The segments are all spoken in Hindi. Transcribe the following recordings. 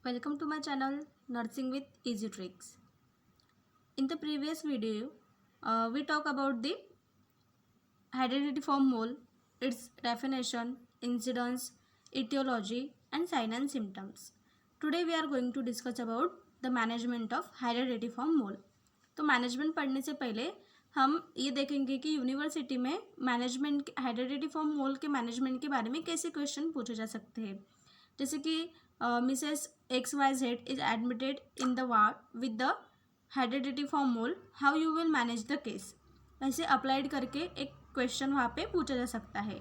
Welcome to my channel Nursing with Easy Tricks. In the previous video, we talk about the hereditary mole, its definition, incidence, etiology, and sign and symptoms. Today we are going to discuss about the management of hereditary mole. तो मैनेजमेंट पढ़ने से पहले हम ये देखेंगे कि यूनिवर्सिटी में मैनेजमेंट हेरेडिटी मोल के मैनेजमेंट के बारे में कैसे क्वेश्चन पूछे जा सकते हैं। जैसे कि Mrs XYZ is admitted in the ward with the hydatid mole, how you will manage the case. ऐसे अप्लाइड करके एक क्वेश्चन वहाँ पे पूछा जा सकता है।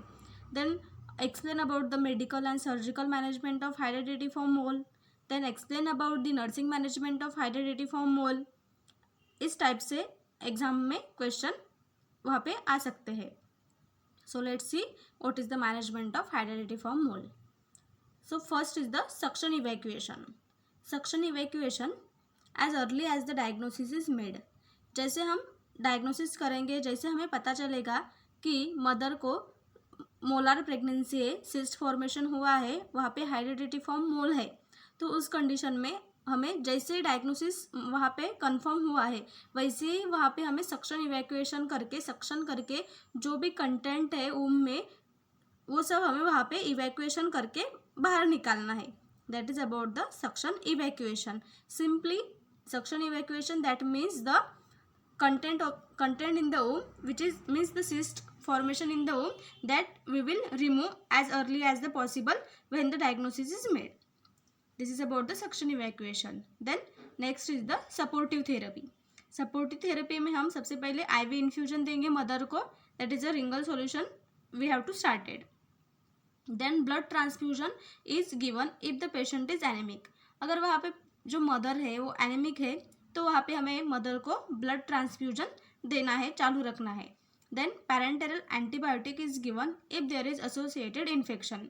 Then explain about the medical and surgical management of hydatid mole. Then explain about the nursing management of hydatid mole. इस टाइप से एग्जाम में क्वेश्चन वहाँ पे आ सकते हैं। So let's see what is the management of hydatid mole. So first is the suction evacuation. Suction evacuation as early as the diagnosis is made. जैसे हम डायग्नोसिस करेंगे, जैसे हमें पता चलेगा कि मदर को मोलार प्रेगनेंसी है, सिस्ट फॉर्मेशन हुआ है, वहाँ पे हेरेडिटी मोल है, तो उस कंडीशन में हमें जैसे डायग्नोसिस वहाँ पे कंफर्म हुआ है वैसे ही वहाँ पे हमें सक्शन इवैक्यूएशन करके, सक्शन करके जो भी कंटेंट है वूम में वो सब हमें वहाँ पे इवैक्यूएशन करके बाहर निकालना है। That is about the suction evacuation. Simply suction evacuation that means the content in the womb which is means the cyst formation in the womb that we will remove as early as the possible when the diagnosis is made. This is about the suction evacuation. Then next is the supportive therapy. Supportive therapy में हम सबसे पहले IV infusion देंगे मदर को, that is a ringal solution we have to start it. Then blood transfusion is given if the patient is anemic. अगर वहाँ पे जो मदर है वो एनेमिक है तो वहाँ पे हमें मदर को ब्लड ट्रांसफ्यूजन देना है, चालू रखना है। Then parenteral antibiotic is given if there is associated infection.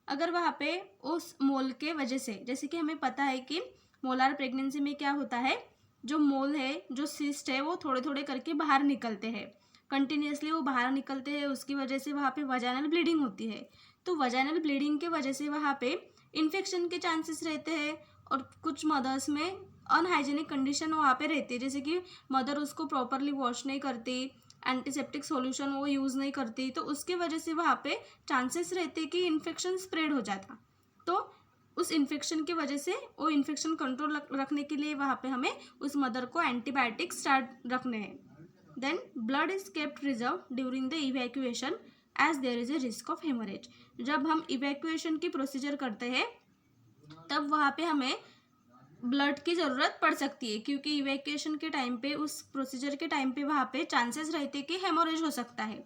अगर वहाँ पे उस मोल के वजह से, जैसे कि हमें पता है कि मोलार प्रेगनेंसी में क्या होता है, जो मोल है, जो सिस्ट है, वो थोड़े थोड़े करके बाहर निकलते हैं, कंटिन्यूसली वो बाहर निकलते हैं, उसकी वजह से वहाँ पे वजाइनल ब्लीडिंग होती है। तो वजाइनल ब्लीडिंग के वजह से वहाँ पे इन्फेक्शन के चांसेस रहते हैं और कुछ मदर्स में अनहाइजीनिक कंडीशन वहाँ पे रहती है, जैसे कि मदर उसको प्रॉपरली वॉश नहीं करती, एंटीसेप्टिक सॉल्यूशन वो यूज़ नहीं करती, तो उसके वजह से वहाँ पे चांसेस रहते कि इन्फेक्शन स्प्रेड हो जाता। तो उस इन्फेक्शन की वजह से वो इन्फेक्शन कंट्रोल रखने के लिए वहाँ पे हमें उस मदर को एंटीबायोटिक स्टार्ट रखने हैं। Then blood is kept reserve during the evacuation as there is a risk of haemorrhage. जब हम इवैक्यूएशन की प्रोसीजर करते हैं तब वहाँ पे हमें ब्लड की ज़रूरत पड़ सकती है, क्योंकि इवैक्यूएशन के टाइम पे, उस प्रोसीजर के टाइम पे वहाँ पे चांसेस रहते कि हेमोरेज हो सकता है,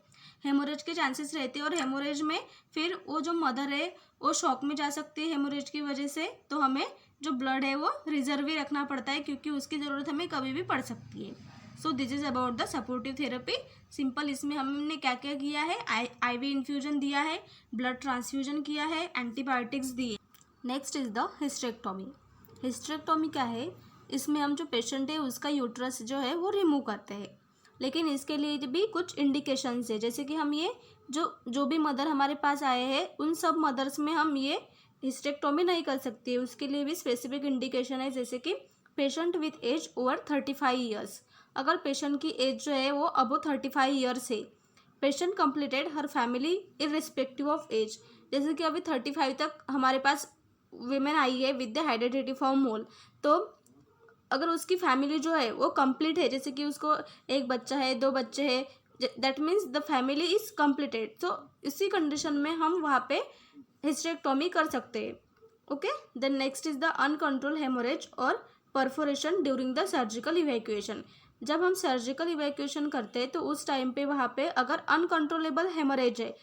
हेमोरेज के चांसेस रहते हैं और हेमोरेज में फिर वो जो मदर है वो शॉक में जा सकती है हेमोरेज की वजह से। तो हमें जो ब्लड है वो रिजर्व ही रखना पड़ता है, क्योंकि उसकी ज़रूरत हमें कभी भी पड़ सकती है। So this is about the supportive therapy. Simple इसमें हमने क्या क्या किया है, IV इन्फ्यूजन दिया है, ब्लड ट्रांसफ्यूजन किया है, एंटीबायोटिक्स दिए। Next is the hysterectomy. Hysterectomy क्या है, इसमें हम जो पेशेंट है उसका यूट्रस जो है वो रिमूव करते हैं, लेकिन इसके लिए भी कुछ इंडिकेशंस है, जैसे कि हम ये जो भी मदर हमारे पास आए हैं उन सब मदर्स में हम ये हिस्टेरेक्टोमी नहीं कर सकते, उसके लिए भी स्पेसिफिक इंडिकेशन है, जैसे कि patient with age over 35 years. अगर पेशेंट की एज जो है वो अबो 35 ईयर्स है, patient completed her family irrespective of age, जैसे कि अभी 35 तक हमारे पास वीमेन आई है विद द हेरेडिटी मोल, तो अगर उसकी फैमिली जो है वो कंप्लीट है, जैसे कि उसको एक बच्चा है, 2 बच्चे हैं, that means the family is completed, तो इसी कंडीशन में हम वहाँ पे हिस्टेरेक्टोमी कर सकते हैं। Okay, then next is the uncontrolled haemorrhage और perforation during the surgical evacuation. जब हम सर्जिकल इवैक्यूएशन करते हैं तो उस टाइम पे वहाँ पे अगर अनकंट्रोलेबल हेमोरेज है,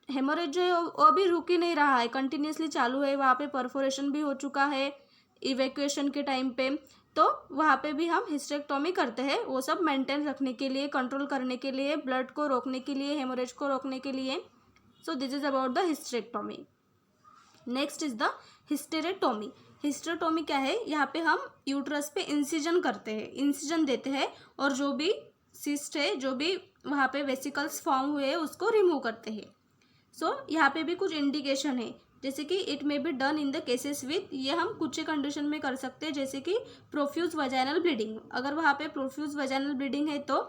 हेमोरेज जो है वो अभी रुक ही नहीं रहा है, कंटिन्यूसली चालू है, वहाँ पे परफोरेशन भी हो चुका है इवैक्यूएशन के टाइम पे, तो वहाँ पे भी हम हिस्टेरेक्टोमी करते हैं, वो सब मेंटेन रखने के लिए, कंट्रोल करने के लिए, ब्लड को रोकने के लिए, हेमोरेज को रोकने के लिए। So this is about the hysterectomy. Next is the hysterotomy. Hysterotomy क्या है, यहाँ पे हम यूट्रस पे इंसिजन करते हैं, इंसिजन देते हैं और जो भी सिस्ट है, जो भी वहाँ पे वेसिकल्स फॉर्म हुए हैं उसको रिमूव करते हैं। सो यहाँ पे भी कुछ इंडिकेशन है, जैसे कि it may be done in the cases with, ये हम कुछ ही कंडीशन में कर सकते हैं, जैसे कि प्रोफ्यूज वजाइनल ब्लीडिंग, अगर वहाँ पे प्रोफ्यूज वजाइनल ब्लीडिंग है तो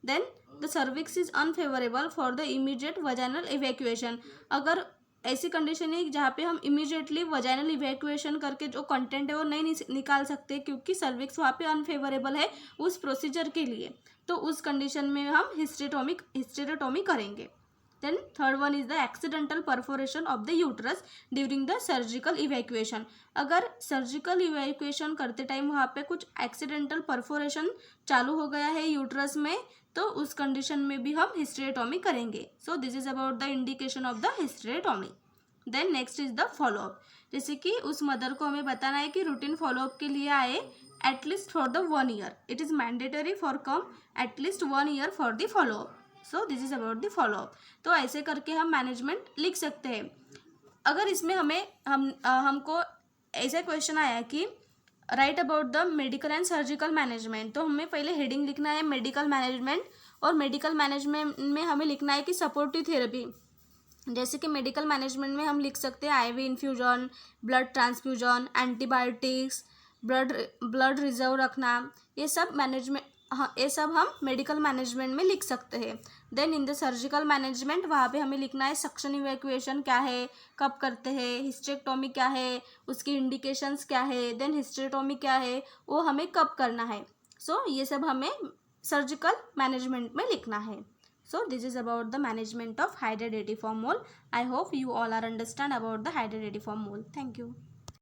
then the cervix is unfavourable for the immediate vaginal evacuation. अगर ऐसी कंडीशन है जहाँ पे हम इमीडिएटली वजाइनल इवैक्यूएशन करके जो कंटेंट है वो नहीं निकाल सकते क्योंकि सर्विक्स वहाँ पे अनफेवरेबल है उस प्रोसीजर के लिए, तो उस कंडीशन में हम हिस्टेरेटोमी करेंगे। Then third one is the accidental perforation of the uterus during the surgical evacuation। अगर सर्जिकल इवैक्यूएशन करते टाइम वहाँ पे कुछ एक्सीडेंटल परफोरेशन चालू हो गया है यूट्रस में, तो उस कंडीशन में भी हम हिस्टेरेटोमी करेंगे। So this is about the indication of the hysterotomy. Then next is the follow up, जैसे कि उस मदर को हमें बताना है कि रूटीन फॉलोअप के लिए आए at least for the 1 year, it is mandatory for come at least 1 year for the follow up. So this is about the follow up. तो ऐसे करके हम मैनेजमेंट लिख सकते हैं। अगर इसमें हमको ऐसा क्वेश्चन आया कि right about the medical and surgical management, तो हमें पहले हेडिंग लिखना है मेडिकल मैनेजमेंट, और मेडिकल मैनेजमेंट में हमें लिखना है कि सपोर्टिव थेरेपी। जैसे कि मेडिकल मैनेजमेंट में हम लिख सकते हैं IV infusion, blood transfusion, antibiotics, blood reserve रखना, ये सब मैनेजमेंट, हाँ ये सब हम मेडिकल मैनेजमेंट में लिख सकते हैं। Then in the surgical management वहाँ पे हमें लिखना है सक्शन इवैक्यूएशन क्या है, कब करते हैं, हिस्टेरेक्टोमी क्या है, उसकी इंडिकेशंस क्या है, देन हिस्टेरेटोमी क्या है, वो हमें कब करना है। सो ये सब हमें सर्जिकल मैनेजमेंट में लिखना है। So this is about the management of hydraditiform mole. I hope you all are understand about the hydraditiform mole. Thank you.